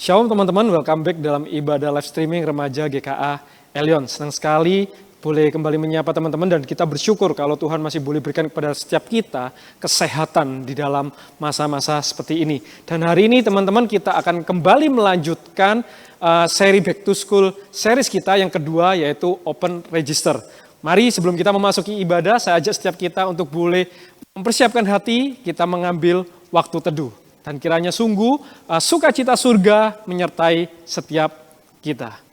Shalom teman-teman, welcome back dalam ibadah live streaming remaja GKA Elion. Senang sekali boleh kembali menyapa teman-teman dan kita bersyukur kalau Tuhan masih boleh berikan kepada setiap kita kesehatan di dalam masa-masa seperti ini. Dan hari ini teman-teman kita akan kembali melanjutkan seri Back to School series kita yang kedua yaitu Open Register. Mari sebelum kita memasuki ibadah, saya ajak setiap kita untuk boleh mempersiapkan hati, kita mengambil waktu teduh. Dan kiranya sungguh sukacita surga menyertai setiap kita.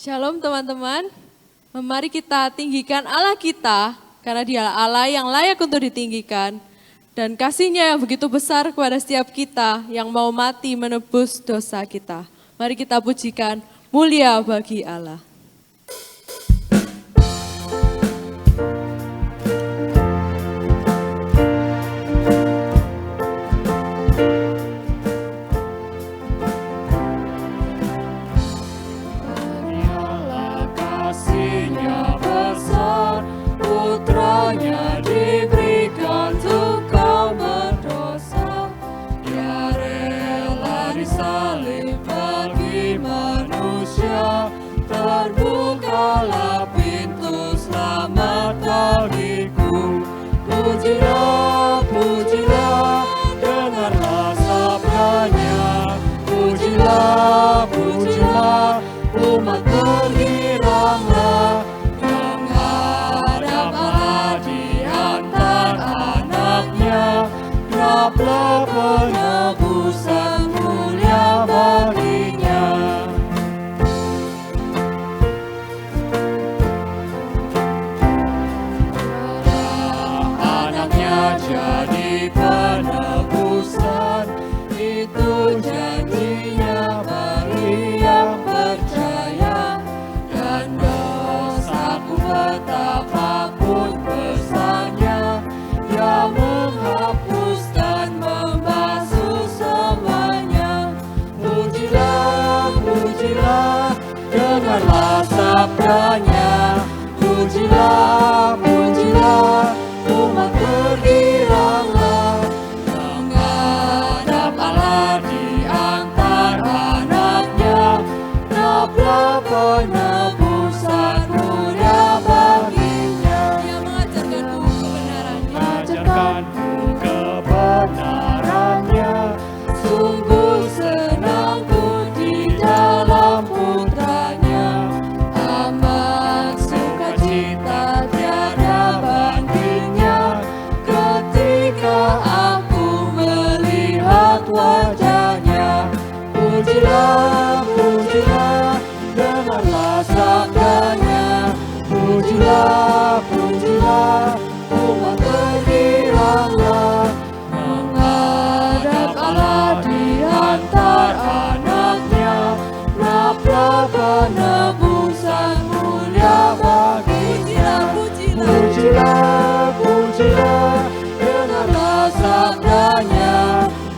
Shalom teman-teman, mari kita tinggikan Allah kita karena Dialah Allah yang layak untuk ditinggikan dan kasih-Nya yang begitu besar kepada setiap kita yang mau mati menebus dosa kita. Mari kita pujikan, mulia bagi Allah. Pujilah, umat bergiranglah, menghadap Allah di antara anaknya, dapatlah penebusan mulia baginya. Anaknya jadi penebusan, itu janjinya bagi yang percaya, dan dosaku betapapun besarnya, Dia menghapus dan membasuh semuanya. Pujilah, pujilah, dengarlah sabdanya. Pujilah, pujilah, umat bergiranglah, menghadap Allah di antara anaknya, dapatlah penebusan mulia baginya. Dia mengajarkanku kebenarannya, sungguh senangku di dalam putranya, amat sukacita tiada bandingnya, ketika aku melihat wajahnya. Pujilah, pujilah, dengarlah sabdanya. Pujilah, pujilah, umat bergiranglah, menghadap Allah di antara anaknya, dapatlah penebusan mulia baginya. Pujilah, pujilah, dengarlah sabdanya.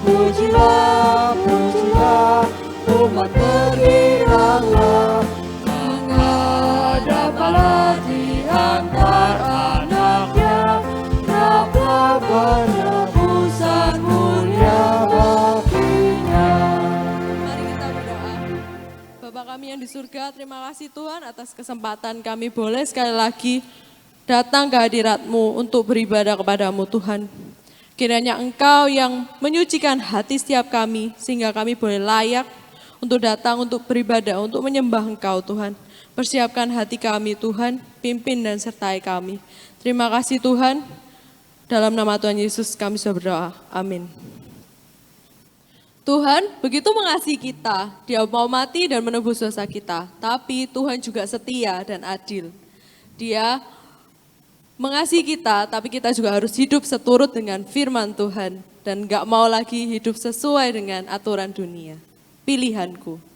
Pujilah, pujilah, umat bergiranglah, menghadap Allah di antara anaknya, dapatlah penebusan mulia baginya. Mari kita berdoa. Bapa kami yang di surga, terima kasih Tuhan atas kesempatan kami boleh sekali lagi datang ke hadirat-Mu untuk beribadah kepadamu Tuhan. Kiranya Engkau yang menyucikan hati setiap kami, sehingga kami boleh layak untuk datang, untuk beribadah, untuk menyembah Engkau Tuhan. Persiapkan hati kami Tuhan, pimpin dan sertai kami. Terima kasih Tuhan, dalam nama Tuhan Yesus kami sudah berdoa, amin. Tuhan begitu mengasihi kita, Dia mau mati dan menebus dosa kita. Tapi Tuhan juga setia dan adil. Dia mengasihi kita, tapi kita juga harus hidup seturut dengan firman Tuhan. Dan gak mau lagi hidup sesuai dengan aturan dunia. Pilihanku.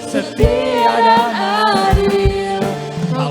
Setia dan adil, Kau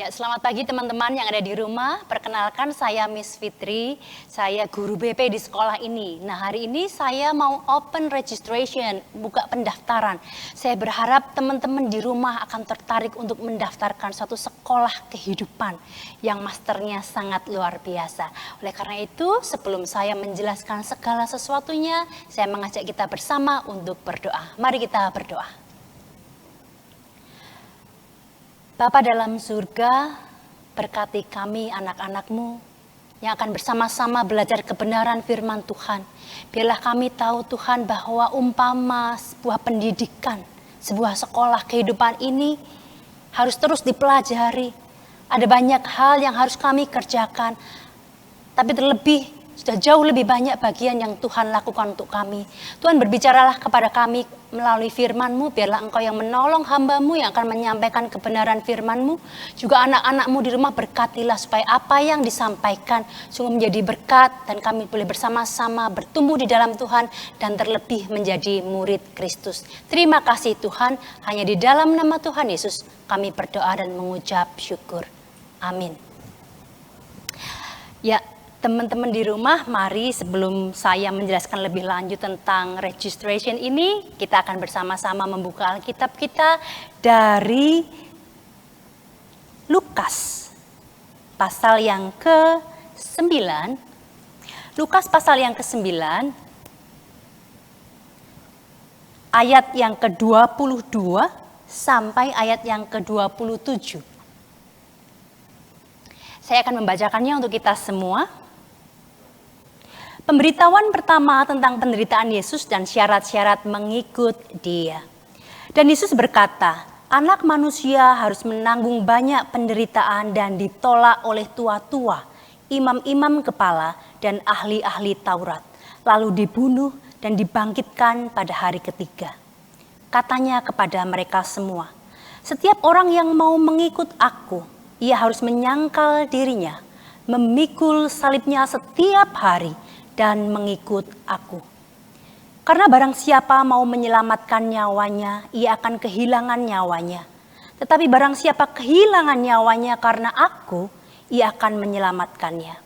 Ya, selamat pagi teman-teman yang ada di rumah. Perkenalkan saya Miss Fitri, saya guru BP di sekolah ini. Nah, hari ini saya mau open registration, buka pendaftaran. Saya berharap teman-teman di rumah akan tertarik untuk mendaftarkan suatu sekolah kehidupan yang masternya sangat luar biasa. Oleh karena itu, sebelum saya menjelaskan segala sesuatunya, saya mengajak kita bersama untuk berdoa. Mari kita berdoa. Bapa dalam surga, berkati kami anak-anak-Mu yang akan bersama-sama belajar kebenaran firman Tuhan. Biarlah kami tahu Tuhan bahwa umpama sebuah pendidikan, sebuah sekolah kehidupan ini harus terus dipelajari. Ada banyak hal yang harus kami kerjakan, tapi terlebih sudah jauh lebih banyak bagian yang Tuhan lakukan untuk kami. Tuhan berbicaralah kepada kami melalui firman-Mu, biarlah Engkau yang menolong hamba-Mu yang akan menyampaikan kebenaran firman-Mu. Juga anak-anak-Mu di rumah berkatilah supaya apa yang disampaikan sungguh menjadi berkat dan kami boleh bersama-sama bertumbuh di dalam Tuhan dan terlebih menjadi murid Kristus. Terima kasih Tuhan, hanya di dalam nama Tuhan Yesus kami berdoa dan mengucap syukur. Amin. Ya, teman-teman di rumah, mari sebelum saya menjelaskan lebih lanjut tentang registration ini, kita akan bersama-sama membuka Alkitab kita dari Lukas, pasal yang ke-9. Lukas pasal yang ke-9, ayat yang ke-22 sampai ayat yang ke-27. Saya akan membacakannya untuk kita semua. Pemberitahuan pertama tentang penderitaan Yesus dan syarat-syarat mengikut Dia. Dan Yesus berkata, anak manusia harus menanggung banyak penderitaan dan ditolak oleh tua-tua, imam-imam kepala dan ahli-ahli Taurat, lalu dibunuh dan dibangkitkan pada hari ketiga. Katanya kepada mereka semua, setiap orang yang mau mengikut aku, ia harus menyangkal dirinya, memikul salibnya setiap hari, dan mengikut aku. Karena barang siapa mau menyelamatkan nyawanya, ia akan kehilangan nyawanya. Tetapi barang siapa kehilangan nyawanya karena aku, ia akan menyelamatkannya.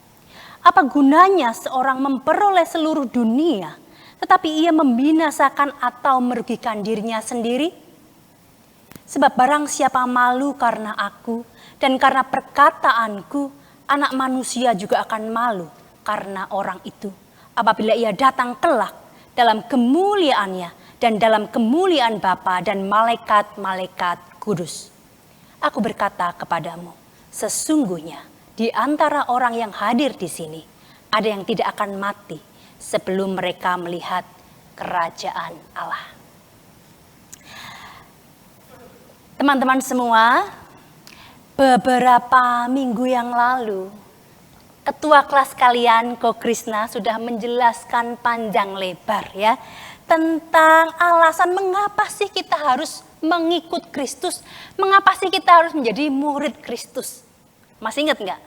Apa gunanya seorang memperoleh seluruh dunia, tetapi ia membinasakan atau merugikan dirinya sendiri? Sebab barang siapa malu karena aku, dan karena perkataanku, anak manusia juga akan malu karena orang itu, apabila ia datang kelak dalam kemuliaannya dan dalam kemuliaan Bapa dan malaikat-malaikat kudus. Aku berkata kepadamu, sesungguhnya di antara orang yang hadir di sini, ada yang tidak akan mati sebelum mereka melihat kerajaan Allah. Teman-teman semua, beberapa minggu yang lalu, Ketua kelas kalian, Ko Krisna, sudah menjelaskan panjang lebar ya tentang alasan mengapa sih kita harus mengikut Kristus, mengapa sih kita harus menjadi murid Kristus. Masih ingat nggak?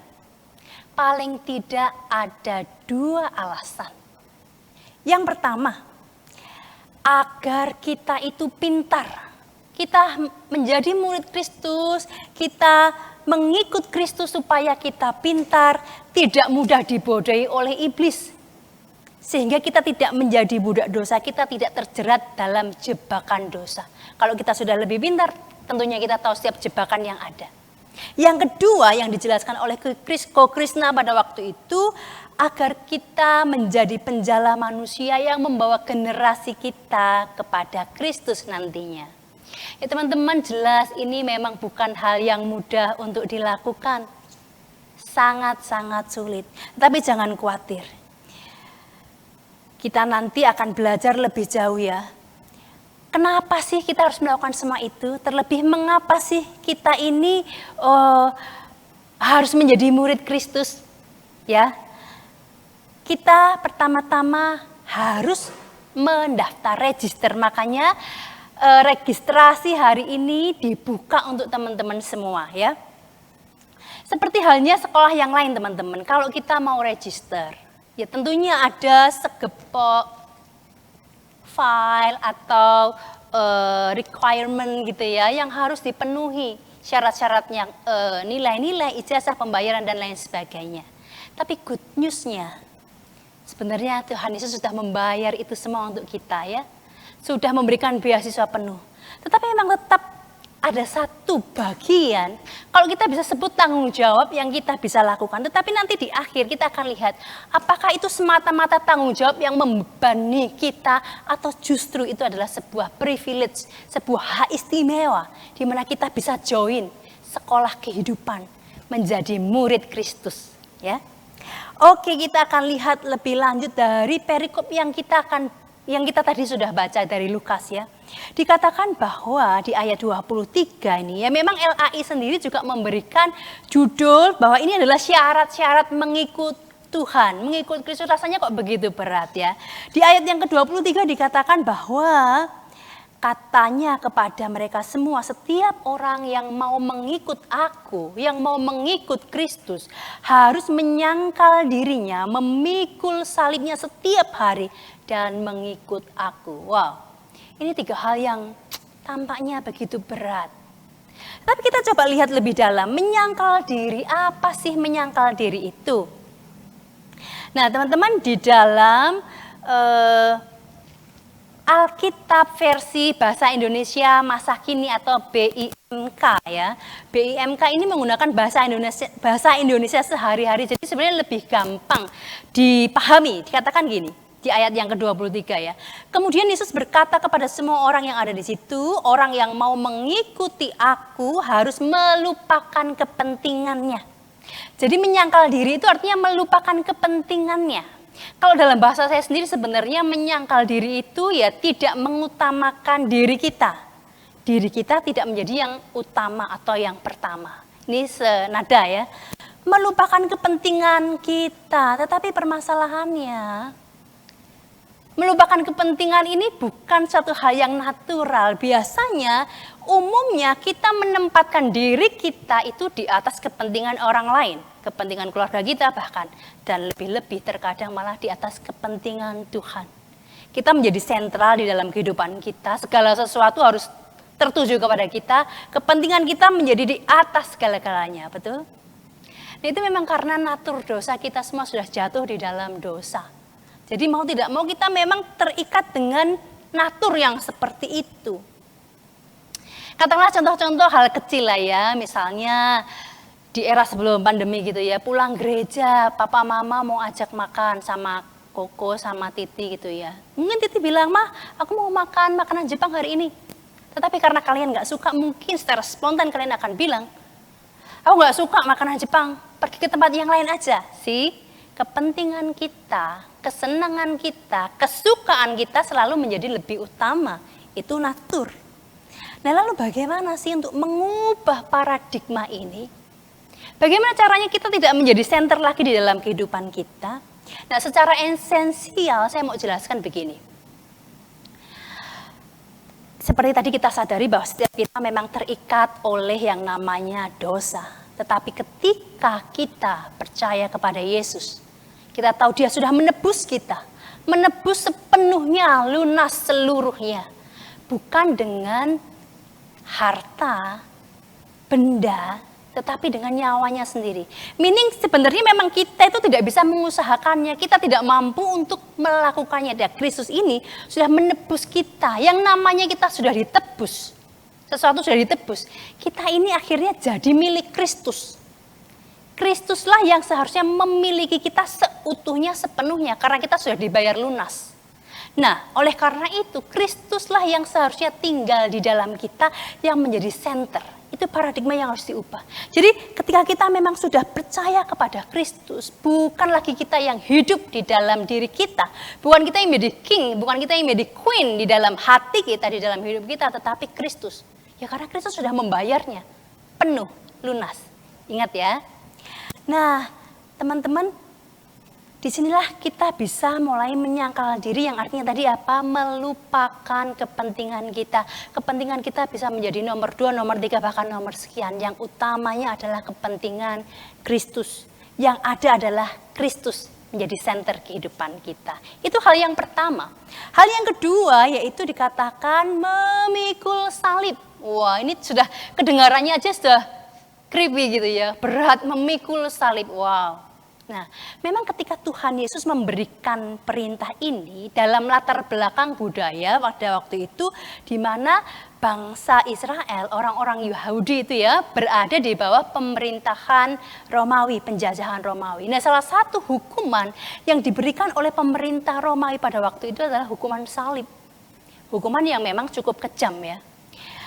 Paling tidak ada 2 alasan. Yang pertama, agar kita itu pintar. Kita menjadi murid Kristus, kita mengikut Kristus supaya kita pintar, tidak mudah dibodohi oleh iblis. Sehingga kita tidak menjadi budak dosa, kita tidak terjerat dalam jebakan dosa. Kalau kita sudah lebih pintar, tentunya kita tahu setiap jebakan yang ada. Yang kedua yang dijelaskan oleh Ko Krisna pada waktu itu, agar kita menjadi penjala manusia yang membawa generasi kita kepada Kristus nantinya. Ya teman-teman, jelas ini memang bukan hal yang mudah untuk dilakukan. Sangat-sangat sulit. Tapi jangan khawatir. Kita nanti akan belajar lebih jauh ya. Kenapa sih kita harus melakukan semua itu? Terlebih mengapa sih kita ini harus menjadi murid Kristus? Ya, kita pertama-tama harus mendaftar register. Makanya registrasi hari ini dibuka untuk teman-teman semua ya. Seperti halnya sekolah yang lain teman-teman, kalau kita mau register, ya tentunya ada segepok file atau requirement gitu ya yang harus dipenuhi. syarat-syaratnya, nilai-nilai, ijazah, pembayaran, dan lain sebagainya. Tapi good news-nya, sebenarnya Tuhan Yesus sudah membayar itu semua untuk kita ya. Sudah memberikan beasiswa penuh. Tetapi memang tetap ada satu bagian, kalau kita bisa sebut tanggung jawab yang kita bisa lakukan. Tetapi nanti di akhir kita akan lihat, apakah itu semata-mata tanggung jawab yang membebani kita, atau justru itu adalah sebuah privilege, sebuah hak istimewa, di mana kita bisa join sekolah kehidupan, menjadi murid Kristus. Ya. Oke, kita akan lihat lebih lanjut dari perikop yang kita tadi sudah baca dari Lukas ya. Dikatakan bahwa di ayat 23 ini ya, memang LAI sendiri juga memberikan judul bahwa ini adalah syarat-syarat mengikut Tuhan, mengikut Kristus. Rasanya kok begitu berat ya. Di ayat yang ke-23 dikatakan bahwa katanya kepada mereka semua, setiap orang yang mau mengikut aku, yang mau mengikut Kristus, harus menyangkal dirinya, memikul salibnya setiap hari, dan mengikut aku. Wow, ini 3 hal yang tampaknya begitu berat. Tapi kita coba lihat lebih dalam, menyangkal diri, apa sih menyangkal diri itu? Nah teman-teman, di dalam Alkitab versi Bahasa Indonesia Masa Kini atau BIMK ya. BIMK ini menggunakan bahasa Indonesia sehari-hari, jadi sebenarnya lebih gampang dipahami. Dikatakan gini, di ayat yang ke-23 ya. Kemudian Yesus berkata kepada semua orang yang ada di situ, orang yang mau mengikuti aku harus melupakan kepentingannya. Jadi menyangkal diri itu artinya melupakan kepentingannya. Kalau dalam bahasa saya sendiri sebenarnya menyangkal diri itu ya tidak mengutamakan diri kita. Diri kita tidak menjadi yang utama atau yang pertama. Ini senada ya. Melupakan kepentingan kita, tetapi permasalahannya melupakan kepentingan ini bukan suatu hal yang natural. Biasanya, umumnya kita menempatkan diri kita itu di atas kepentingan orang lain. Kepentingan keluarga kita bahkan. Dan lebih-lebih terkadang malah di atas kepentingan Tuhan. Kita menjadi sentral di dalam kehidupan kita. Segala sesuatu harus tertuju kepada kita. Kepentingan kita menjadi di atas segala-galanya. Betul? Nah, itu memang karena natur dosa kita semua sudah jatuh di dalam dosa. Jadi mau tidak mau kita memang terikat dengan natur yang seperti itu. Katakanlah contoh-contoh hal kecil lah ya, misalnya di era sebelum pandemi gitu ya, pulang gereja, papa mama mau ajak makan sama Koko sama Titi gitu ya. Mungkin Titi bilang, "Mah, aku mau makan makanan Jepang hari ini." Tetapi karena kalian gak suka, mungkin secara spontan kalian akan bilang, "Aku gak suka makanan Jepang, pergi ke tempat yang lain aja." Kepentingan kita, kesenangan kita, kesukaan kita selalu menjadi lebih utama. Itu natur. Nah lalu bagaimana sih untuk mengubah paradigma ini? Bagaimana caranya kita tidak menjadi senter lagi di dalam kehidupan kita? Nah secara esensial saya mau jelaskan begini. Seperti tadi kita sadari bahwa setiap kita memang terikat oleh yang namanya dosa. Tetapi ketika kita percaya kepada Yesus, kita tahu Dia sudah menebus kita. Menebus sepenuhnya, lunas seluruhnya. Bukan dengan harta, benda, tetapi dengan nyawanya sendiri. Meaning sebenarnya memang kita itu tidak bisa mengusahakannya. Kita tidak mampu untuk melakukannya. Dan Kristus ini sudah menebus kita. Yang namanya kita sudah ditebus. Sesuatu sudah ditebus. Kita ini akhirnya jadi milik Kristus. Kristuslah yang seharusnya memiliki kita seutuhnya, sepenuhnya. Karena kita sudah dibayar lunas. Nah, oleh karena itu, Kristuslah yang seharusnya tinggal di dalam kita yang menjadi center. Itu paradigma yang harus diubah. Jadi ketika kita memang sudah percaya kepada Kristus, bukan lagi kita yang hidup di dalam diri kita. Bukan kita yang menjadi king, bukan kita yang menjadi queen di dalam hati kita, di dalam hidup kita. Tetapi Kristus. Ya karena Kristus sudah membayarnya. Penuh, lunas. Ingat ya. Nah, teman-teman, disinilah kita bisa mulai menyangkal diri yang artinya tadi apa? Melupakan kepentingan kita. Kepentingan kita bisa menjadi nomor 2, nomor 3, bahkan nomor sekian. Yang utamanya adalah kepentingan Kristus. Yang ada adalah Kristus menjadi center kehidupan kita. Itu hal yang pertama. Hal yang kedua yaitu dikatakan memikul salib. Wah, ini sudah kedengarannya aja sudah creepy gitu ya. Berat memikul salib. Wow. Nah, memang ketika Tuhan Yesus memberikan perintah ini dalam latar belakang budaya pada waktu itu di mana bangsa Israel, orang-orang Yahudi itu ya berada di bawah pemerintahan Romawi, penjajahan Romawi. Nah, salah satu hukuman yang diberikan oleh pemerintah Romawi pada waktu itu adalah hukuman salib. Hukuman yang memang cukup kejam ya.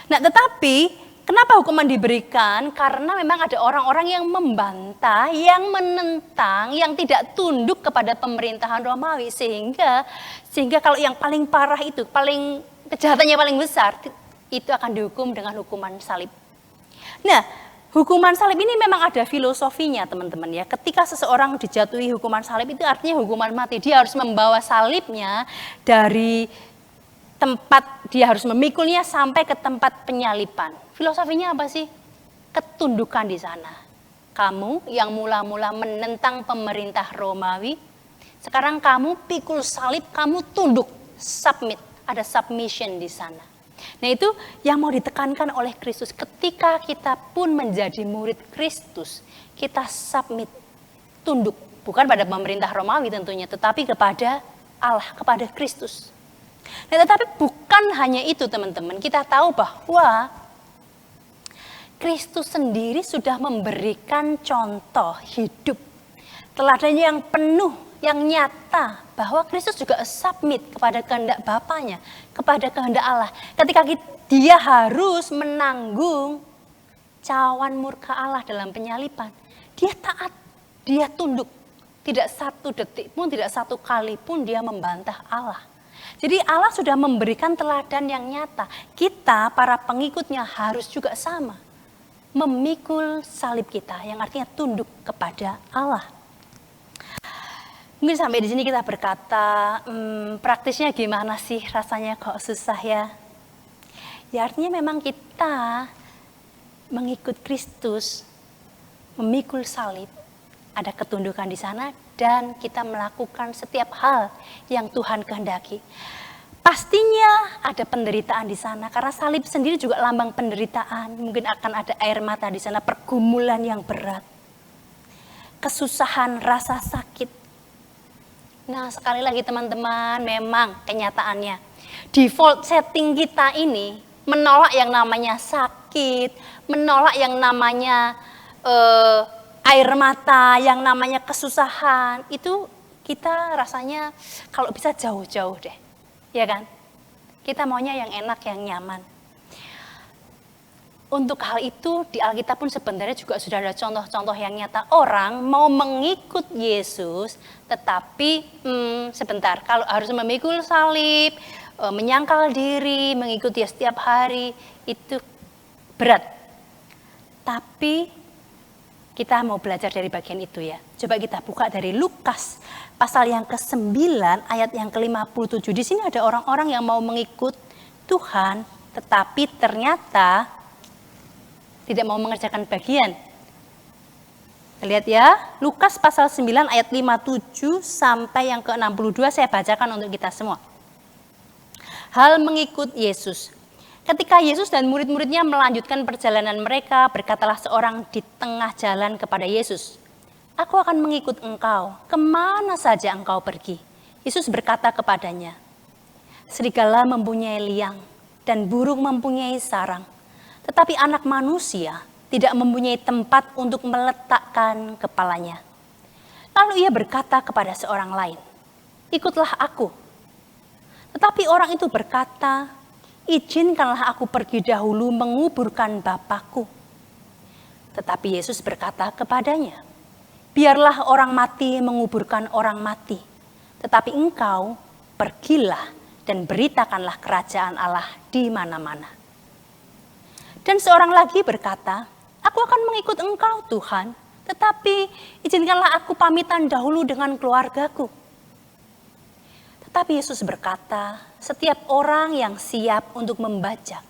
Nah, tetapi kenapa hukuman diberikan? Karena memang ada orang-orang yang membantah, yang menentang, yang tidak tunduk kepada pemerintahan Romawi. Sehingga kalau yang paling parah itu, paling kejahatannya paling besar, itu akan dihukum dengan hukuman salib. Nah, hukuman salib ini memang ada filosofinya teman-teman ya. Ketika seseorang dijatuhi hukuman salib itu artinya hukuman mati. Dia harus membawa salibnya dari tempat, dia harus memikulnya sampai ke tempat penyalipan. Filosofinya apa sih? Ketundukan di sana. Kamu yang mula-mula menentang pemerintah Romawi, sekarang kamu pikul salib, kamu tunduk, submit. Ada submission di sana. Nah, itu yang mau ditekankan oleh Kristus. Ketika kita pun menjadi murid Kristus, kita submit, tunduk. Bukan pada pemerintah Romawi tentunya, tetapi kepada Allah, kepada Kristus. Nah, tetapi bukan hanya itu teman-teman. Kita tahu bahwa Kristus sendiri sudah memberikan contoh hidup. Teladan yang penuh, yang nyata. Bahwa Kristus juga submit kepada kehendak Bapanya, kepada kehendak Allah. Ketika dia harus menanggung cawan murka Allah dalam penyalipan. Dia taat, dia tunduk. Tidak satu detik pun, tidak satu kali pun dia membantah Allah. Jadi Allah sudah memberikan teladan yang nyata. Kita para pengikutnya harus juga sama. Memikul salib kita yang artinya tunduk kepada Allah. Mungkin sampai di sini kita berkata, praktisnya gimana sih rasanya kok susah ya? Ya artinya memang kita mengikut Kristus, memikul salib, ada ketundukan di sana dan kita melakukan setiap hal yang Tuhan kehendaki. Pastinya ada penderitaan di sana karena salib sendiri juga lambang penderitaan. Mungkin akan ada air mata di sana, pergumulan yang berat, kesusahan, rasa sakit. Nah, sekali lagi teman-teman, memang kenyataannya default setting kita ini menolak yang namanya sakit, menolak yang namanya air mata, yang namanya kesusahan. Itu kita rasanya kalau bisa jauh-jauh deh. Ya kan? Kita maunya yang enak, yang nyaman. Untuk hal itu di Alkitab pun sebenarnya juga sudah ada contoh-contoh yang nyata. Orang mau mengikut Yesus, tetapi sebentar, kalau harus memikul salib, menyangkal diri, mengikuti dia setiap hari, itu berat. Tapi kita mau belajar dari bagian itu ya. Coba kita buka dari Lukas pasal yang ke-9 ayat yang ke-57. Di sini ada orang-orang yang mau mengikut Tuhan, tetapi ternyata tidak mau mengerjakan bagian. Lihat ya, Lukas pasal 9 ayat 57 sampai yang ke-62 saya bacakan untuk kita semua. Hal mengikut Yesus. Ketika Yesus dan murid-muridnya melanjutkan perjalanan mereka, berkatalah seorang di tengah jalan kepada Yesus, "Aku akan mengikut engkau, kemana saja engkau pergi." Yesus berkata kepadanya, "Serigala mempunyai liang dan burung mempunyai sarang, tetapi anak manusia tidak mempunyai tempat untuk meletakkan kepalanya." Lalu ia berkata kepada seorang lain, "Ikutlah aku." Tetapi orang itu berkata, "Izinkanlah aku pergi dahulu menguburkan Bapakku." Tetapi Yesus berkata kepadanya, "Biarlah orang mati menguburkan orang mati, tetapi engkau pergilah dan beritakanlah kerajaan Allah di mana-mana." Dan seorang lagi berkata, "Aku akan mengikut engkau Tuhan, tetapi izinkanlah aku pamitan dahulu dengan keluargaku." Tetapi Yesus berkata, setiap orang yang siap untuk membajak,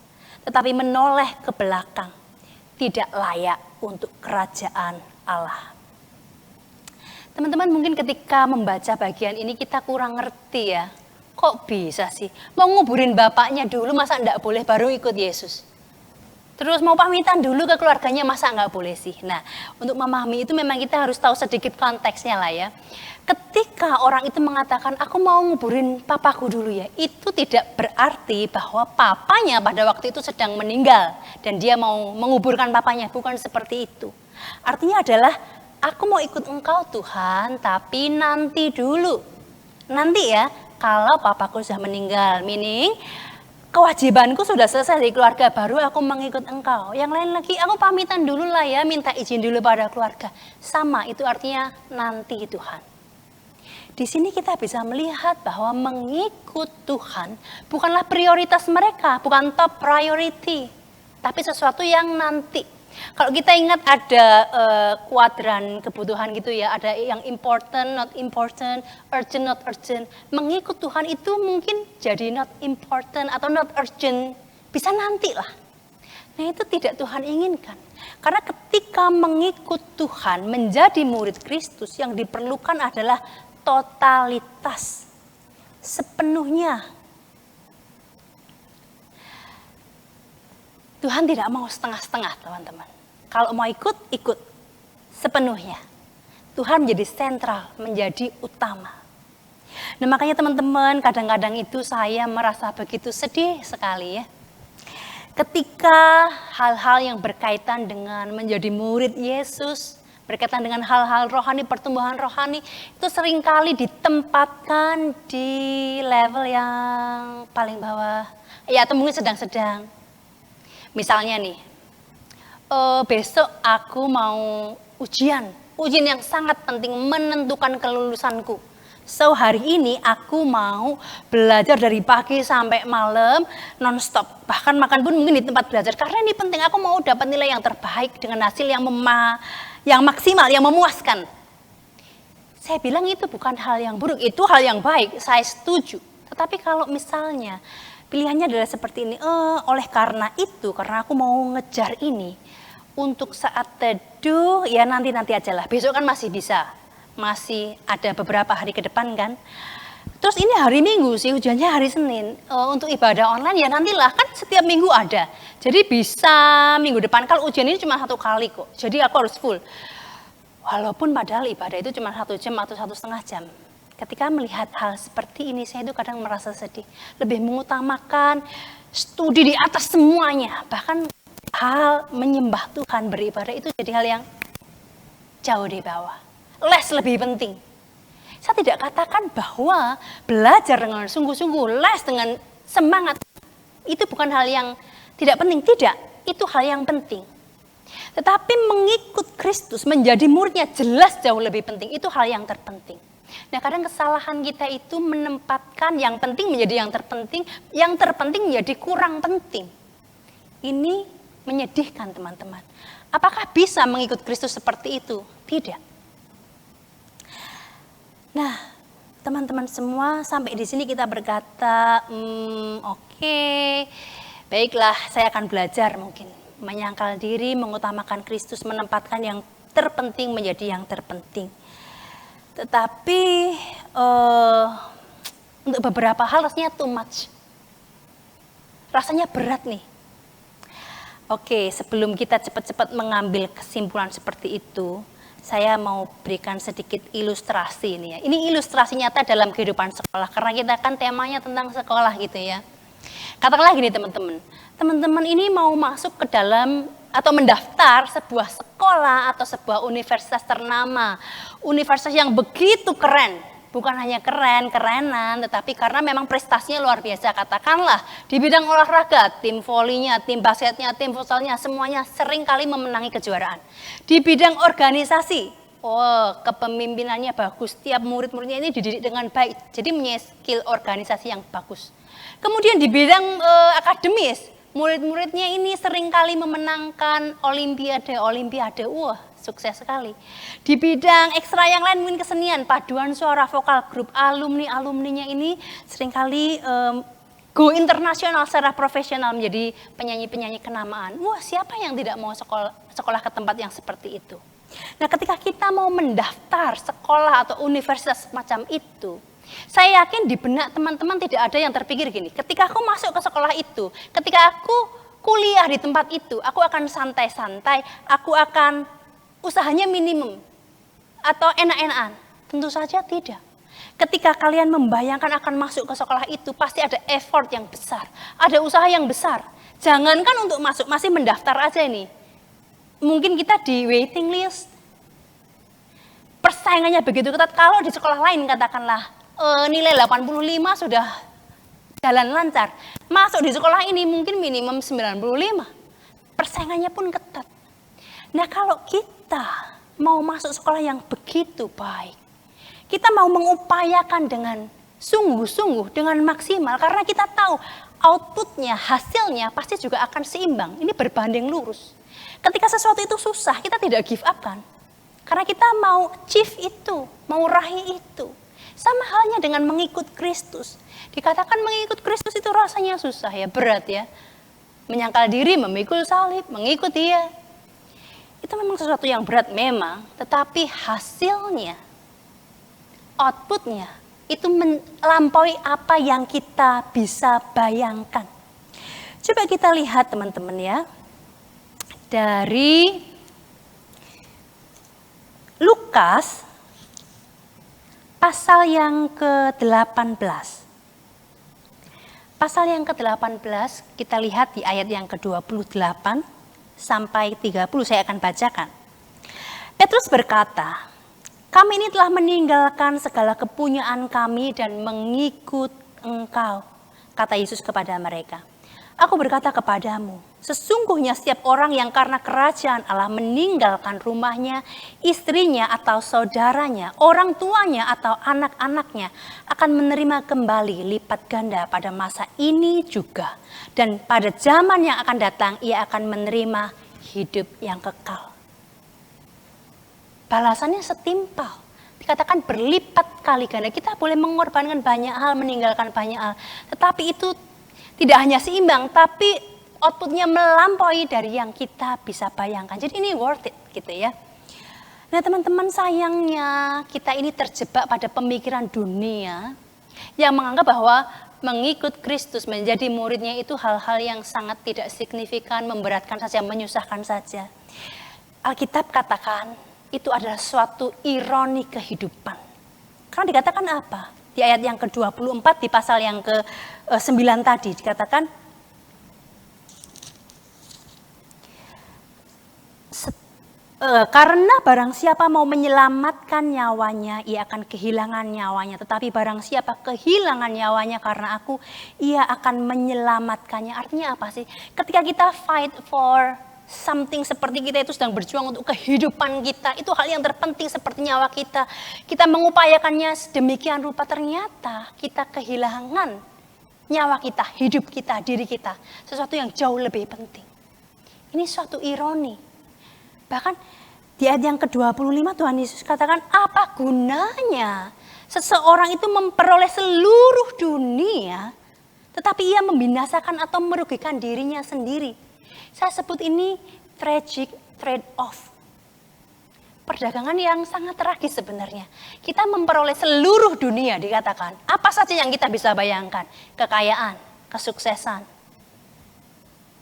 tetapi menoleh ke belakang, tidak layak untuk kerajaan Allah. Teman-teman mungkin ketika membaca bagian ini kita kurang ngerti ya. Kok bisa sih? Mau nguburin bapaknya dulu masa enggak boleh baru ikut Yesus? Terus mau pamitan dulu ke keluarganya, masa nggak boleh sih? Nah, untuk memahami itu memang kita harus tahu sedikit konteksnya lah ya. Ketika orang itu mengatakan, aku mau nguburin papaku dulu ya, itu tidak berarti bahwa papanya pada waktu itu sedang meninggal dan dia mau menguburkan papanya, bukan seperti itu. Artinya adalah, aku mau ikut engkau Tuhan, tapi nanti dulu. Nanti ya, kalau papaku sudah meninggal, meaning kewajibanku sudah selesai di keluarga, baru aku mengikut engkau. Yang lain lagi, aku pamitan dulu lah ya, minta izin dulu pada keluarga. Sama, itu artinya nanti Tuhan. Di sini kita bisa melihat bahwa mengikut Tuhan bukanlah prioritas mereka, bukan top priority, tapi sesuatu yang nanti. Kalau kita ingat ada kuadran kebutuhan gitu ya, ada yang important, not important, urgent, not urgent. Mengikut Tuhan itu mungkin jadi not important atau not urgent, bisa nanti lah. Nah itu tidak Tuhan inginkan. Karena ketika mengikut Tuhan, menjadi murid Kristus, yang diperlukan adalah totalitas, sepenuhnya. Tuhan tidak mau setengah-setengah, teman-teman. Kalau mau ikut, ikut sepenuhnya. Tuhan menjadi sentral, menjadi utama. Nah makanya teman-teman, kadang-kadang itu saya merasa begitu sedih sekali ya. Ketika hal-hal yang berkaitan dengan menjadi murid Yesus, berkaitan dengan hal-hal rohani, pertumbuhan rohani, itu seringkali ditempatkan di level yang paling bawah. Ya atau mungkin sedang-sedang. Misalnya nih, besok aku mau ujian yang sangat penting menentukan kelulusanku. So hari ini aku mau belajar dari pagi sampai malam non-stop. Bahkan makan pun mungkin di tempat belajar. Karena ini penting, aku mau dapat nilai yang terbaik dengan hasil yang maksimal, yang memuaskan. Saya bilang itu bukan hal yang buruk, itu hal yang baik, saya setuju. Tetapi kalau misalnya pilihannya adalah seperti ini, oleh karena itu, karena aku mau ngejar ini, untuk saat teduh, ya nanti aja lah, besok kan masih bisa, masih ada beberapa hari ke depan kan. Terus ini hari Minggu sih, hujannya hari Senin, untuk ibadah online ya nantilah, kan setiap minggu ada. Jadi bisa minggu depan, kalau ujian ini cuma 1 kali kok, jadi aku harus full. Walaupun padahal ibadah itu cuma 1 jam atau 1,5 jam. Ketika melihat hal seperti ini, saya itu kadang merasa sedih. Lebih mengutamakan studi di atas semuanya. Bahkan hal menyembah Tuhan, beribadah itu jadi hal yang jauh di bawah. Les lebih penting. Saya tidak katakan bahwa belajar dengan sungguh-sungguh, les dengan semangat, itu bukan hal yang tidak penting. Tidak, itu hal yang penting. Tetapi mengikut Kristus, menjadi muridnya jelas jauh lebih penting. Itu hal yang terpenting. Nah kadang kesalahan kita itu menempatkan yang penting menjadi yang terpenting menjadi kurang penting. Ini menyedihkan teman-teman. Apakah bisa mengikut Kristus seperti itu? Tidak. Nah teman-teman semua, sampai di sini kita berkata, oke, baiklah saya akan belajar mungkin. Menyangkal diri, mengutamakan Kristus, menempatkan yang terpenting menjadi yang terpenting. Tetapi untuk beberapa hal rasanya too much. Rasanya berat nih. Oke, sebelum kita cepat-cepat mengambil kesimpulan seperti itu, saya mau berikan sedikit ilustrasi ini ya. Ini ilustrasi nyata dalam kehidupan sekolah, karena kita kan temanya tentang sekolah gitu ya. Katakanlah gini teman-teman, teman-teman ini mau masuk ke dalam atau mendaftar sebuah sekolah atau sebuah universitas ternama. Universitas yang begitu keren, bukan hanya kerenan, tetapi karena memang prestasinya luar biasa. Katakanlah di bidang olahraga, tim volinya, tim basketnya, tim futsalnya, semuanya sering kali memenangi kejuaraan. Di bidang organisasi, kepemimpinannya bagus, tiap murid-muridnya ini dididik dengan baik, jadi punya skill organisasi yang bagus. Kemudian di bidang akademis, murid-muridnya ini seringkali memenangkan olimpiade, wah sukses sekali. Di bidang ekstra yang lain mungkin kesenian, paduan suara, vokal grup, alumninya ini seringkali go internasional secara profesional, menjadi penyanyi-penyanyi kenamaan. Wah siapa yang tidak mau sekolah ke tempat yang seperti itu. Nah ketika kita mau mendaftar sekolah atau universitas semacam itu, saya yakin di benak teman-teman tidak ada yang terpikir gini, ketika aku masuk ke sekolah itu, ketika aku kuliah di tempat itu, aku akan santai-santai, aku akan usahanya minimum atau enak-enakan. Tentu saja tidak. Ketika kalian membayangkan akan masuk ke sekolah itu, pasti ada effort yang besar, ada usaha yang besar. Jangankan untuk masuk, masih mendaftar aja ini. Mungkin kita di waiting list. Persaingannya begitu ketat. Kalau di sekolah lain katakanlah nilai 85 sudah jalan lancar. Masuk di sekolah ini mungkin minimum 95. Persaingannya pun ketat. Nah kalau kita mau masuk sekolah yang begitu baik, kita mau mengupayakan dengan sungguh-sungguh, dengan maksimal. Karena kita tahu outputnya, hasilnya pasti juga akan seimbang. Ini berbanding lurus. Ketika sesuatu itu susah, kita tidak give up kan? Karena kita mau achieve itu, mau raih itu. Sama halnya dengan mengikut Kristus. Dikatakan mengikut Kristus itu rasanya susah ya, berat ya. Menyangkal diri, memikul salib, mengikut Dia. Itu memang sesuatu yang berat memang, tetapi hasilnya, outputnya, itu melampaui apa yang kita bisa bayangkan. Coba kita lihat teman-teman ya. Dari Lukas pasal yang ke-18. Pasal yang ke-18 kita lihat di ayat yang ke-28 sampai 30 saya akan bacakan. Petrus berkata, "Kami ini telah meninggalkan segala kepunyaan kami dan mengikut Engkau," kata Yesus kepada mereka. "Aku berkata kepadamu, sesungguhnya setiap orang yang karena kerajaan Allah meninggalkan rumahnya, istrinya atau saudaranya, orang tuanya atau anak-anaknya akan menerima kembali lipat ganda pada masa ini juga. Dan pada zaman yang akan datang ia akan menerima hidup yang kekal." Balasannya setimpal. Dikatakan berlipat kali ganda. Kita boleh mengorbankan banyak hal, meninggalkan banyak hal. Tetapi itu tidak hanya seimbang, tapi outputnya melampaui dari yang kita bisa bayangkan. Jadi ini worth it gitu ya. Nah teman-teman, sayangnya kita ini terjebak pada pemikiran dunia yang menganggap bahwa mengikut Kristus, menjadi muridnya itu hal-hal yang sangat tidak signifikan, memberatkan saja, menyusahkan saja. Alkitab katakan itu adalah suatu ironi kehidupan. Karena dikatakan apa? Di ayat yang ke-24 di pasal yang ke-9 tadi dikatakan, karena barang siapa mau menyelamatkan nyawanya, ia akan kehilangan nyawanya. Tetapi barang siapa kehilangan nyawanya karena aku, ia akan menyelamatkannya. Artinya apa sih? Ketika kita fight for something, seperti kita itu sedang berjuang untuk kehidupan kita, itu hal yang terpenting seperti nyawa kita. Kita mengupayakannya sedemikian rupa, ternyata kita kehilangan nyawa kita, hidup kita, diri kita. Sesuatu yang jauh lebih penting. Ini suatu ironi. Bahkan di ayat yang ke-25 Tuhan Yesus katakan, apa gunanya seseorang itu memperoleh seluruh dunia, tetapi ia membinasakan atau merugikan dirinya sendiri. Saya sebut ini tragic trade-off. Perdagangan yang sangat tragis sebenarnya. Kita memperoleh seluruh dunia dikatakan. Apa saja yang kita bisa bayangkan? Kekayaan, kesuksesan,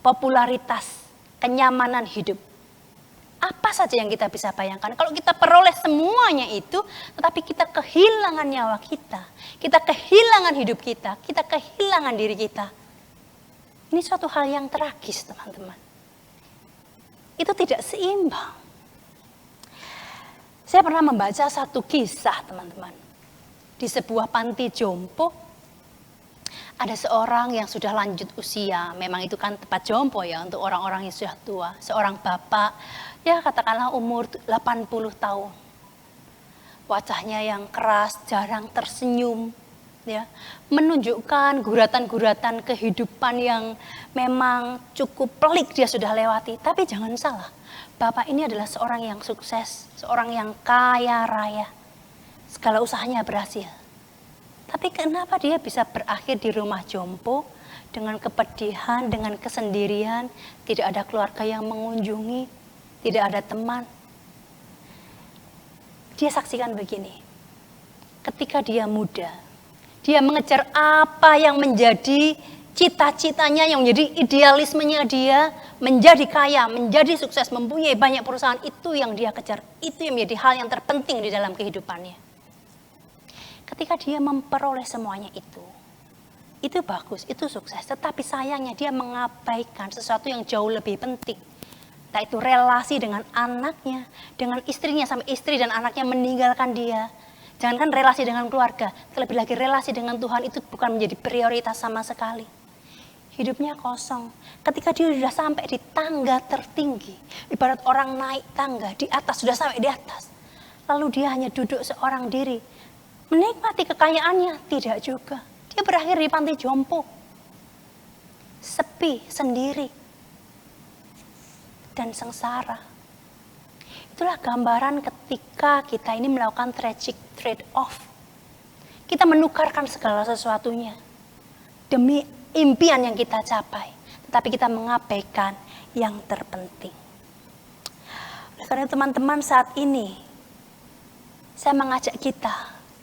popularitas, kenyamanan hidup. Apa saja yang kita bisa bayangkan. Kalau kita peroleh semuanya itu, tetapi kita kehilangan nyawa kita. Kita kehilangan hidup kita. Kita kehilangan diri kita. Ini suatu hal yang tragis teman-teman. Itu tidak seimbang. Saya pernah membaca satu kisah teman-teman. Di sebuah panti jompo, ada seorang yang sudah lanjut usia. Memang itu kan tempat jompo ya untuk orang-orang yang sudah tua. Seorang bapak, ya katakanlah umur 80 tahun. Wajahnya yang keras, jarang tersenyum. Ya, menunjukkan guratan-guratan kehidupan yang memang cukup pelik dia sudah lewati. Tapi jangan salah, bapak ini adalah seorang yang sukses, seorang yang kaya raya. Segala usahanya berhasil. Tapi kenapa dia bisa berakhir di rumah jompo dengan kepedihan, dengan kesendirian, tidak ada keluarga yang mengunjungi, tidak ada teman. Dia saksikan begini, ketika dia muda, dia mengejar apa yang menjadi cita-citanya yang menjadi idealismenya dia, menjadi kaya, menjadi sukses, mempunyai banyak perusahaan, itu yang dia kejar. Itu yang menjadi hal yang terpenting di dalam kehidupannya. Ketika dia memperoleh semuanya itu bagus, itu sukses. Tetapi sayangnya dia mengabaikan sesuatu yang jauh lebih penting. Yaitu relasi dengan anaknya, dengan istrinya, sampai istri dan anaknya meninggalkan dia. Jangankan relasi dengan keluarga, terlebih lagi relasi dengan Tuhan itu bukan menjadi prioritas sama sekali. Hidupnya kosong. Ketika dia sudah sampai di tangga tertinggi, ibarat orang naik tangga di atas, sudah sampai di atas. Lalu dia hanya duduk seorang diri, menikmati kekayaannya, tidak juga. Dia berakhir di panti jompo, sepi, sendiri, dan sengsara. Itulah gambaran ketika kita ini melakukan tragic trade-off. Kita menukarkan segala sesuatunya demi impian yang kita capai, tetapi kita mengabaikan yang terpenting. Oleh karena teman-teman, saat ini saya mengajak kita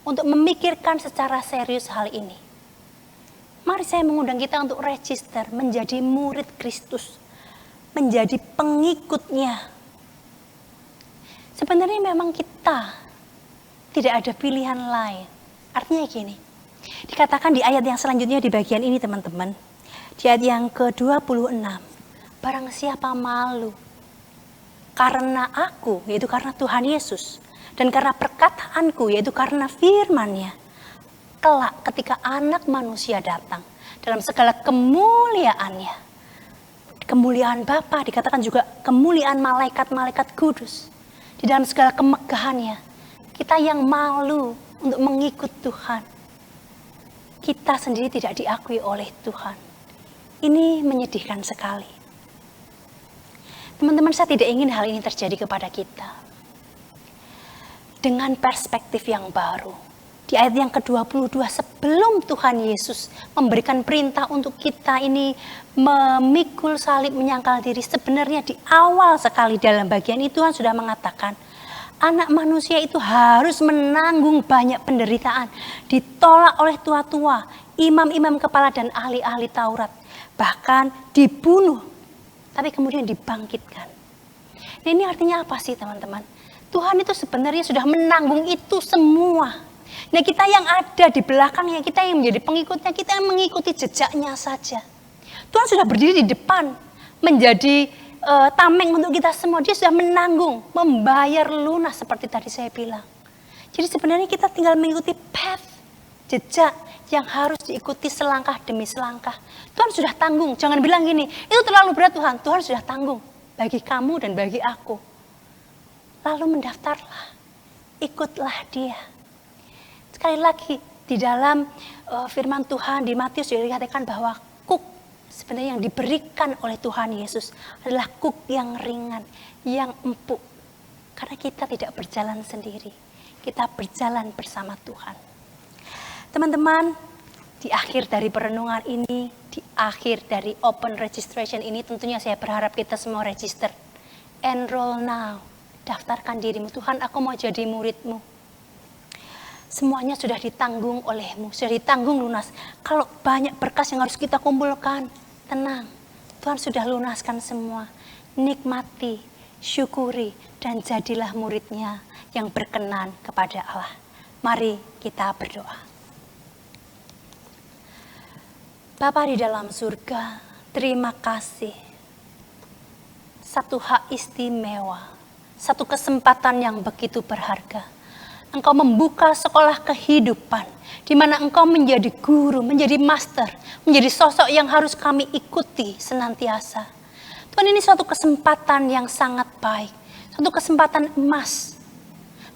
untuk memikirkan secara serius hal ini. Mari saya mengundang kita untuk register menjadi murid Kristus, menjadi pengikutnya. Sebenarnya memang kita tidak ada pilihan lain. Artinya gini, dikatakan di ayat yang selanjutnya di bagian ini teman-teman. Di ayat yang ke-26. Barang siapa malu karena aku, yaitu karena Tuhan Yesus, dan karena perkataanku, yaitu karena firman-Nya, kelak ketika Anak Manusia datang dalam segala kemuliaannya, kemuliaan Bapa, dikatakan juga kemuliaan malaikat-malaikat kudus, di dalam segala kemegahannya, kita yang malu untuk mengikut Tuhan, kita sendiri tidak diakui oleh Tuhan. Ini menyedihkan sekali. Teman-teman, saya tidak ingin hal ini terjadi kepada kita. Dengan perspektif yang baru, di ayat yang ke-22, sebelum Tuhan Yesus memberikan perintah untuk kita ini memikul salib, menyangkal diri, sebenarnya di awal sekali dalam bagian itu Tuhan sudah mengatakan, Anak Manusia itu harus menanggung banyak penderitaan, ditolak oleh tua-tua, imam-imam kepala dan ahli-ahli Taurat, bahkan dibunuh, tapi kemudian dibangkitkan. Nah, ini artinya apa sih teman-teman? Tuhan itu sebenarnya sudah menanggung itu semua. Nah, kita yang ada di belakangnya, kita yang menjadi pengikutnya, kita yang mengikuti jejaknya saja. Tuhan sudah berdiri di depan, menjadi tameng untuk kita semua. Dia sudah menanggung, membayar lunas seperti tadi saya bilang. Jadi sebenarnya kita tinggal mengikuti path, jejak yang harus diikuti selangkah demi selangkah. Tuhan sudah tanggung. Jangan bilang gini, itu terlalu berat Tuhan. Tuhan sudah tanggung bagi kamu dan bagi aku. Lalu mendaftarlah, ikutlah Dia. Sekali lagi di dalam firman Tuhan di Matius juga dikatakan bahwa sebenarnya yang diberikan oleh Tuhan Yesus adalah kuk yang ringan, yang empuk. Karena kita tidak berjalan sendiri, kita berjalan bersama Tuhan. Teman-teman, di akhir dari perenungan ini, di akhir dari open registration ini, tentunya saya berharap kita semua register. Enroll now, daftarkan dirimu. Tuhan, aku mau jadi muridmu. Semuanya sudah ditanggung olehmu, sudah ditanggung lunas. Kalau banyak berkas yang harus kita kumpulkan, tenang. Tuhan sudah lunaskan semua. Nikmati, syukuri, dan jadilah muridnya yang berkenan kepada Allah. Mari kita berdoa. Bapa di dalam surga, terima kasih. Satu hak istimewa, satu kesempatan yang begitu berharga. Engkau membuka sekolah kehidupan, di mana Engkau menjadi guru, menjadi master, menjadi sosok yang harus kami ikuti senantiasa. Tuhan, ini suatu kesempatan yang sangat baik, suatu kesempatan emas.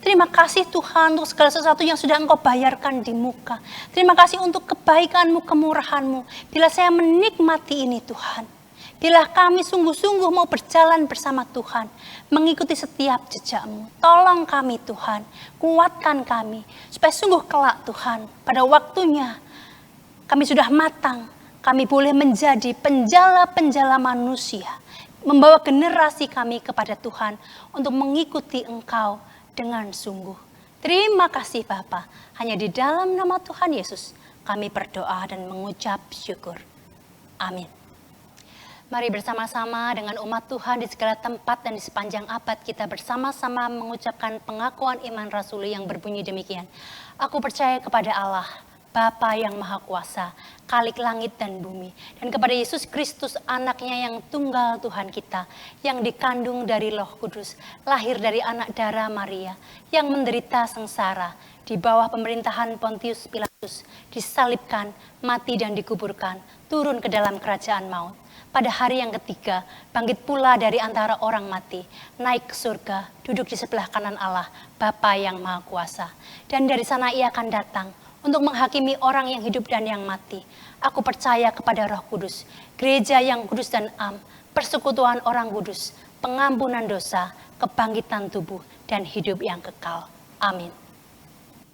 Terima kasih Tuhan untuk segala sesuatu yang sudah Engkau bayarkan di muka. Terima kasih untuk kebaikan-Mu, kemurahan-Mu. Bila saya menikmati ini Tuhan, bila kami sungguh-sungguh mau berjalan bersama Tuhan, mengikuti setiap jejak-Mu, tolong kami Tuhan, kuatkan kami, supaya sungguh kelak Tuhan, pada waktunya kami sudah matang, kami boleh menjadi penjala-penjala manusia, membawa generasi kami kepada Tuhan, untuk mengikuti Engkau dengan sungguh. Terima kasih Bapa, hanya di dalam nama Tuhan Yesus, kami berdoa dan mengucap syukur. Amin. Mari bersama-sama dengan umat Tuhan di segala tempat dan di sepanjang abad kita bersama-sama mengucapkan pengakuan iman rasuli yang berbunyi demikian. Aku percaya kepada Allah, Bapa yang Maha Kuasa, Khalik langit dan bumi, dan kepada Yesus Kristus anaknya yang tunggal Tuhan kita, yang dikandung dari Roh Kudus, lahir dari anak darah Maria, yang menderita sengsara, di bawah pemerintahan Pontius Pilatus, disalibkan, mati dan dikuburkan, turun ke dalam kerajaan maut. Pada hari yang ketiga, bangkit pula dari antara orang mati, naik ke surga, duduk di sebelah kanan Allah, Bapa yang Maha Kuasa. Dan dari sana ia akan datang untuk menghakimi orang yang hidup dan yang mati. Aku percaya kepada Roh Kudus, gereja yang kudus dan am, persekutuan orang kudus, pengampunan dosa, kebangkitan tubuh, dan hidup yang kekal. Amin.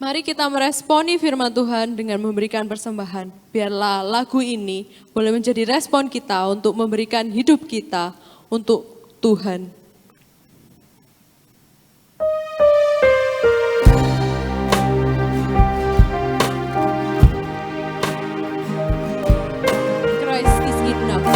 Mari kita meresponi firman Tuhan dengan memberikan persembahan. Biarlah lagu ini boleh menjadi respon kita untuk memberikan hidup kita untuk Tuhan. Christ is enough.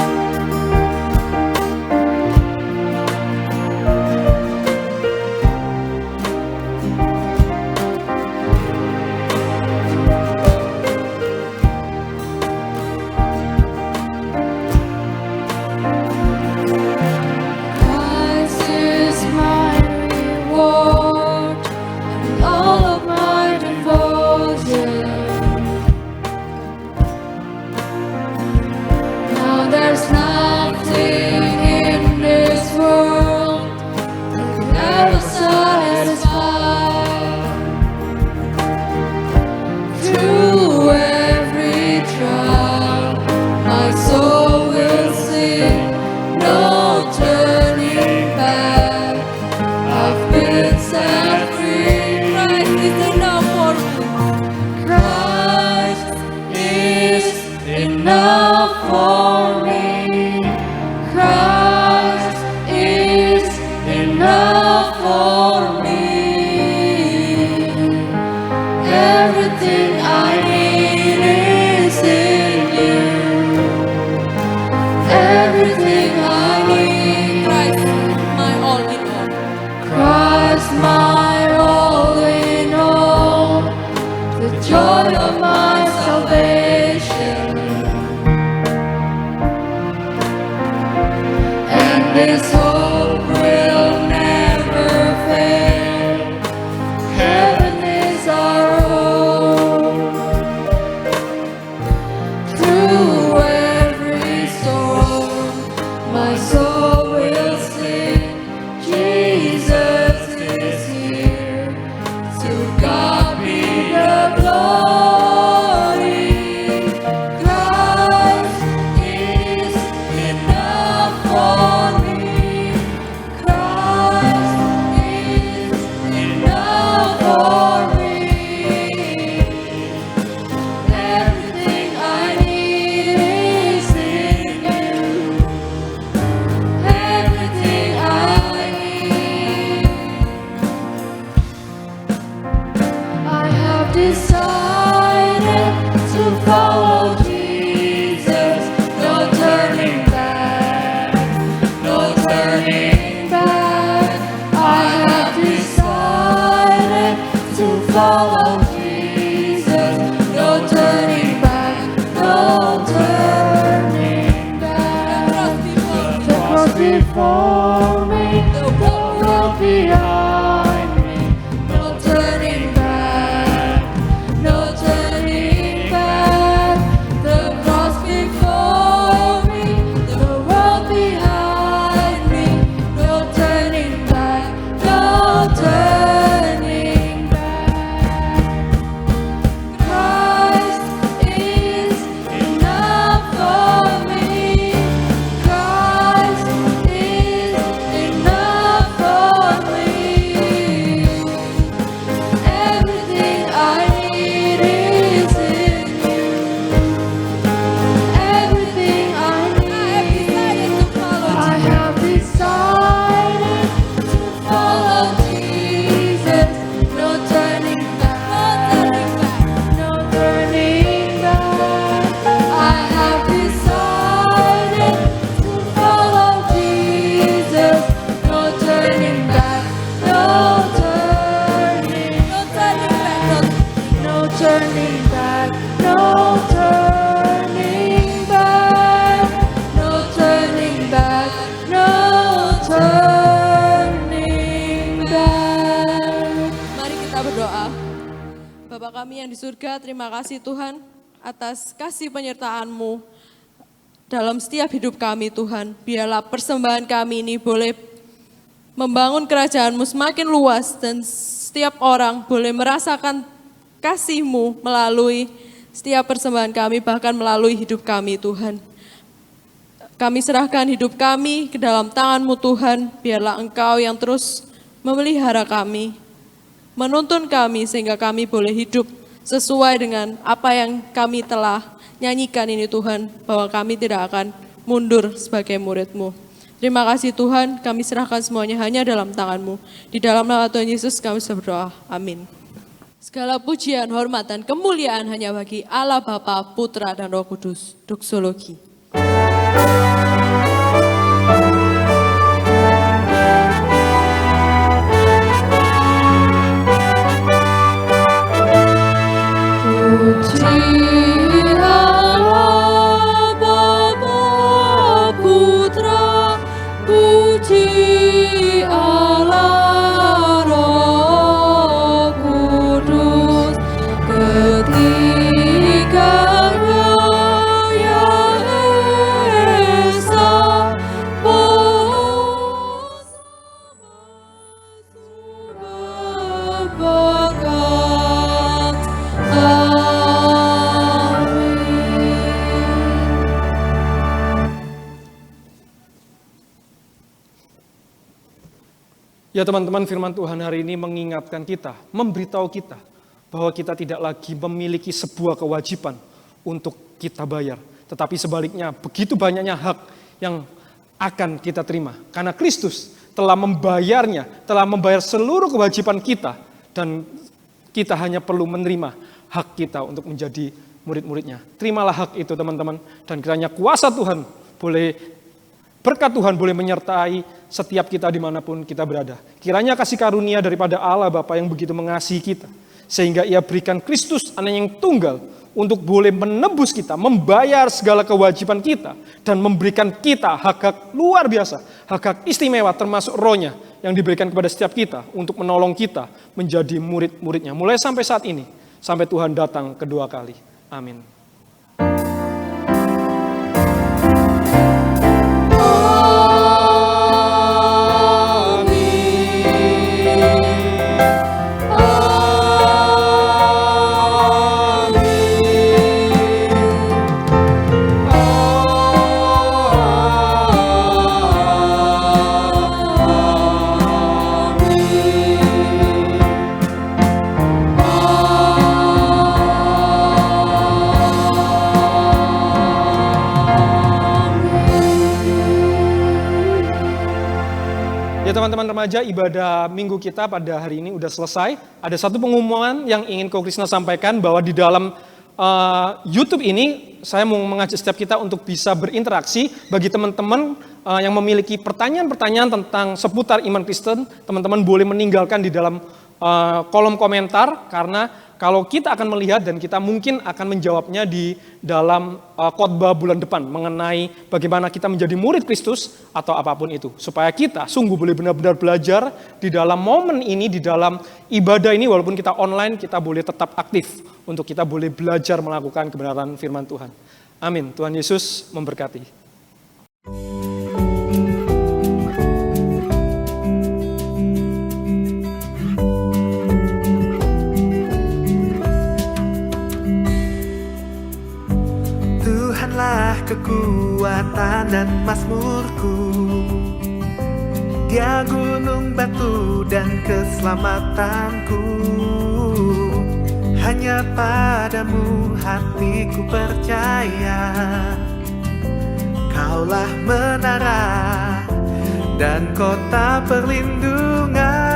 Christ is my reward and all of my devotion. Now there's nothing in this world that can ever satisfy. Through every trial, my soul will sing. No turning back. I've been set free. Christ is enough for me. Christ is enough for me. Christ is enough for me. Everything I need is in you. Everything I need. Christ, my all in all. Christ, my all in all, the joy of my salvation, and this hope will never fail. Heaven is our home. Through every storm, my soul will sing. Jesus is here. To God be the glory. Christ is enough for me. Christ is enough for me. Everything I need is in you. Everything I need. I have decided to follow Jesus. No turning back. No turning back. I have decided to follow Jesus. No turning back. No turning back. The cross before me, the world behind me. No turning back, no turning back. The cross before me, the world behind me. No turning back, no turning back. Christ is enough for me. Christ is enough for me. kami yang di surga, terima kasih Tuhan atas kasih penyertaan-Mu dalam setiap hidup kami Tuhan. Biarlah persembahan kami ini boleh membangun kerajaan-Mu semakin luas dan setiap orang boleh merasakan kasih-Mu melalui setiap persembahan kami, bahkan melalui hidup kami Tuhan. Kami serahkan hidup kami ke dalam tangan-Mu Tuhan, biarlah Engkau yang terus memelihara kami, menuntun kami sehingga kami boleh hidup sesuai dengan apa yang kami telah nyanyikan ini Tuhan, bahwa kami tidak akan mundur sebagai murid-Mu. Terima kasih Tuhan, kami serahkan semuanya hanya dalam tangan-Mu. Di dalam nama Tuhan Yesus kami berdoa, amin. Segala pujian, hormat, dan kemuliaan hanya bagi Allah Bapa, Putra, dan Roh Kudus. Doksologi. Puji Allah Bapa Putra, puji Allah Roh Kudus, ketiganya yang esa, berbakat. Ya teman-teman, firman Tuhan hari ini mengingatkan kita, memberitahu kita bahwa kita tidak lagi memiliki sebuah kewajiban untuk kita bayar. Tetapi sebaliknya begitu banyaknya hak yang akan kita terima. Karena Kristus telah membayarnya, telah membayar seluruh kewajiban kita. Dan kita hanya perlu menerima hak kita untuk menjadi murid-muridnya. Terimalah hak itu teman-teman. Dan kiranya kuasa Tuhan berkat Tuhan boleh menyertai setiap kita dimanapun kita berada. Kiranya kasih karunia daripada Allah Bapa yang begitu mengasihi kita, sehingga Ia berikan Kristus Anak yang tunggal untuk boleh menebus kita, membayar segala kewajiban kita, dan memberikan kita hak-hak luar biasa, hak-hak istimewa termasuk Roh-Nya yang diberikan kepada setiap kita untuk menolong kita menjadi murid-muridnya. Mulai sampai saat ini, sampai Tuhan datang kedua kali. Amin. Teman-teman remaja, ibadah minggu kita pada hari ini udah selesai. Ada satu pengumuman yang ingin Ko Krisna sampaikan, bahwa di dalam YouTube ini saya mau mengajak setiap kita untuk bisa berinteraksi. Bagi teman-teman yang memiliki pertanyaan-pertanyaan tentang seputar iman Kristen, teman-teman boleh meninggalkan di dalam kolom komentar, karena kalau kita akan melihat dan kita mungkin akan menjawabnya di dalam khotbah bulan depan mengenai bagaimana kita menjadi murid Kristus atau apapun itu. Supaya kita sungguh boleh benar-benar belajar di dalam momen ini, di dalam ibadah ini, walaupun kita online, kita boleh tetap aktif untuk kita boleh belajar melakukan kebenaran firman Tuhan. Amin. Tuhan Yesus memberkati. Tuhanlah kekuatan dan mazmurku, Dia gunung batu dan keselamatanku. Hanya padamu hatiku percaya, Kaulah menara dan kota perlindungan.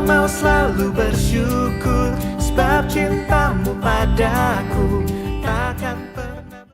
Mau selalu bersyukur sebab cintamu padaku takkan